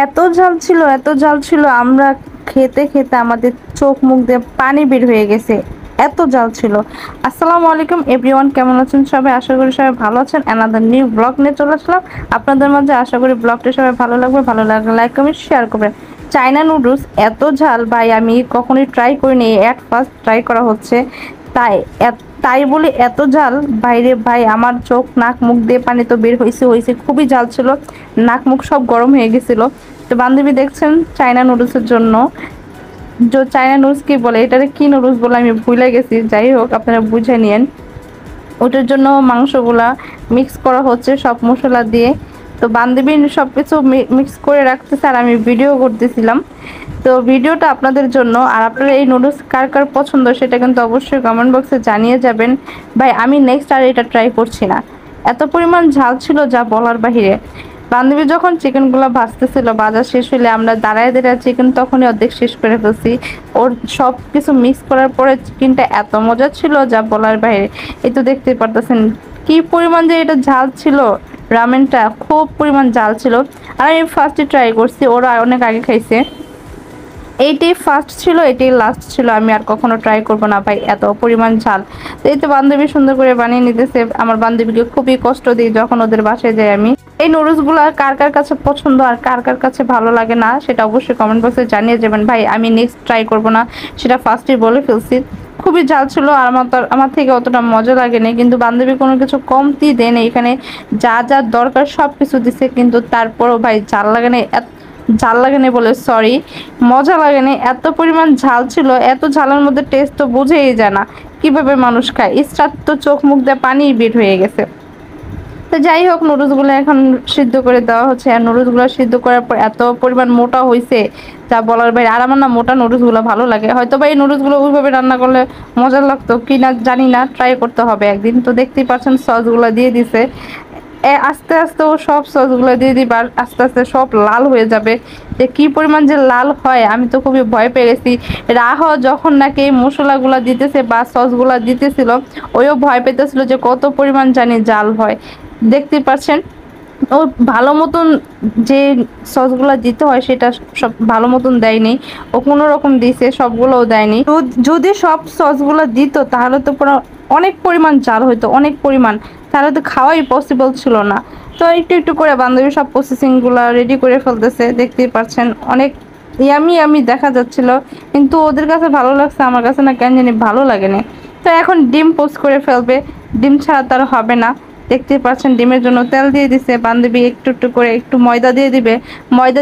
এত ঝাল ছিল, এত ঝাল ছিল, আমরা খেতে খেতে আমাদের চোখ মুখ দিয়ে পানি বের হয়ে গেছে, এত জাল ছিল। আসসালামু আলাইকুম এভরিওয়ান, কেমন আছেন সবাই? আশা করি সবাই ভালো আছেন। অ্যানাদার নিউ ব্লগ নিয়ে চলে আসলাম আপনাদের মাঝে। আশা করি ব্লগটা সবাই ভালো লাগবে, ভালো লাগলে লাইক কমেন্ট শেয়ার করবেন। চায়না নুডলস এত ঝাল ভাই, আমি কখনোই ট্রাই করিনি, এট ফার্স্ট ট্রাই করা হচ্ছে। তাই তাই বলে এত ঝাল বাইরে ভাই, আমার চোখ নাক মুখ দিয়ে পানি তো বের হয়েছে হয়েছে, খুবই ঝাল ছিল, নাক মুখ সব গরম হয়ে গেছিল। তো বান্ধবী দেখছেন চায়না নুডলসের জন্য, যে চায়না নুডলস কি বলে, এটারে কি নুডলস বলে আমি ভুলে গেছি, যাই হোক আপনারা বুঝে নিয়েন। ওটার জন্য মাংসগুলা মিক্স করা হচ্ছে সব মশলা দিয়ে। তো বান্ধবী সব কিছু মিক্স করে রাখতেছে আর আমি ভিডিও করতেছিলাম। তো ভিডিওটা আপনাদের জন্য। আর আপনারা এই নুডলস কার কার পছন্দ সেটা কিন্তু অবশ্যই কমেন্ট বক্সে জানিয়ে যাবেন। ভাই আমি নেক্সট আর এটা ট্রাই করছি না, এত পরিমাণ ঝাল ছিল যা বলার বাহিরে। বান্ধবী যখন চিকেনগুলো ভাজতেছিল, ভাজা শেষ হলে আমরা দাঁড়ায় দাঁড়ায় চিকেন তখনই অর্ধেক শেষ করে ফেলছি। ওর সব কিছু মিক্স করার পরে চিকেনটা এত মজা ছিল যা বলার বাইরে। এই তো দেখতে পারতেছেন কি পরিমাণ যে এটা ঝাল ছিল, রামেনটা খুব পরিমাণ ঝাল ছিল। আর আমি ফার্স্টে ট্রাই করছি, ওরা অনেক আগে খাইছে। এইটাই ফার্স্ট ছিল, এটাই লাস্ট ছিল, আমি আর কখনো ট্রাই করব না ভাই, এত পরিমাণ ঝাল। তো এই তো বান্ধবী সুন্দর করে বানিয়ে নিতেছে। আমার বান্ধবীকে খুবই কষ্ট দিই যখন ওদের বাসায় যাই আমি। এই নুডলস গুলো কার কার কাছে পছন্দ আর কার কার কাছে ভালো লাগে না সেটা অবশ্যই কমেন্ট বক্সে জানিয়ে যাবেন। ভাই আমি নেক্সট ট্রাই করব না, সেটা ফার্স্টে বলে ফেলছি। খুবই ঝাল ছিল আর আমার থেকে অতটা মজা লাগেনি, কিন্তু বান্ধবী কোনো কিছু কমতি দেন, এখানে যা যা দরকার সব কিছু দিছে, কিন্তু তারপরও ভাই ঝাল লাগে না। ঝাল লাগেনি বলে সরি, মজা লাগেনি, এত পরিমাণ ঝাল ছিল। এত ঝালের মধ্যে টেস্ট তো বুঝেই যায় না কিভাবে মানুষ খায়, স্টার্ট তো চোখ মুখ দিয়ে পানি বের হয়ে গেছে। তো যাই হোক, নুডলসগুলো এখন সিদ্ধ করে দেওয়া হচ্ছে। আর নুডলসগুলো সিদ্ধ করার পর এত পরিমাণ মোটা হয়েছে যা বলার বাইরে। আর আমার না মোটা নুডলসগুলো ভালো লাগে, হয়তো বা এই নুডলসগুলো ওইভাবে রান্না করলে মজা লাগতো কি না জানি না, ট্রাই করতে হবে একদিন। তো দেখতেই পাচ্ছেন সসগুলো দিয়ে দিছে, আস্তে আস্তে ও সব সসগুলো দিয়ে দিবে আর আস্তে আস্তে সব লাল হয়ে যাবে। যে কি পরিমাণ যে লাল হয় আমি তো খুবই ভয় পেয়ে গেছি। রাহ যখন নাকি এই মশলাগুলা দিতেছে বা সসগুলা দিতেছিল, ওইও ভয় পেতেছিল যে কত পরিমাণ জানি জাল হয়। দেখতে পাচ্ছেন ও ভালো মতন যে সসগুলা দিতে হয় সেটা সব ভালো মতন দেয়নি, ও কোনো রকম দিছে, সবগুলোও দেয়নি। তো যদি সব সসগুলা দিত তাহলে তো পুরো অনেক পরিমাণ জাল হইতো, অনেক পরিমাণ, তাহলে তো খাওয়াই পসিবল ছিল না। তো একটু একটু করে বান্ধবী সব প্রসেসিংগুলো রেডি করে ফেলতেছে, দেখতেই পাচ্ছেন অনেক ইয়ামি ইয়ামি দেখা যাচ্ছিল, কিন্তু ওদের কাছে ভালো লাগছে, আমার কাছে না কেন জানি ভালো লাগেনি। তো এখন ডিম পোস্ট করে ফেলবে, ডিম ছাড়া তার হবে না। দেখতেই পাচ্ছেন ডিমের জন্য তেল দিয়ে দিছে বান্ধবী, একটু একটু করে একটু ময়দা দিয়ে দিবে, ময়দা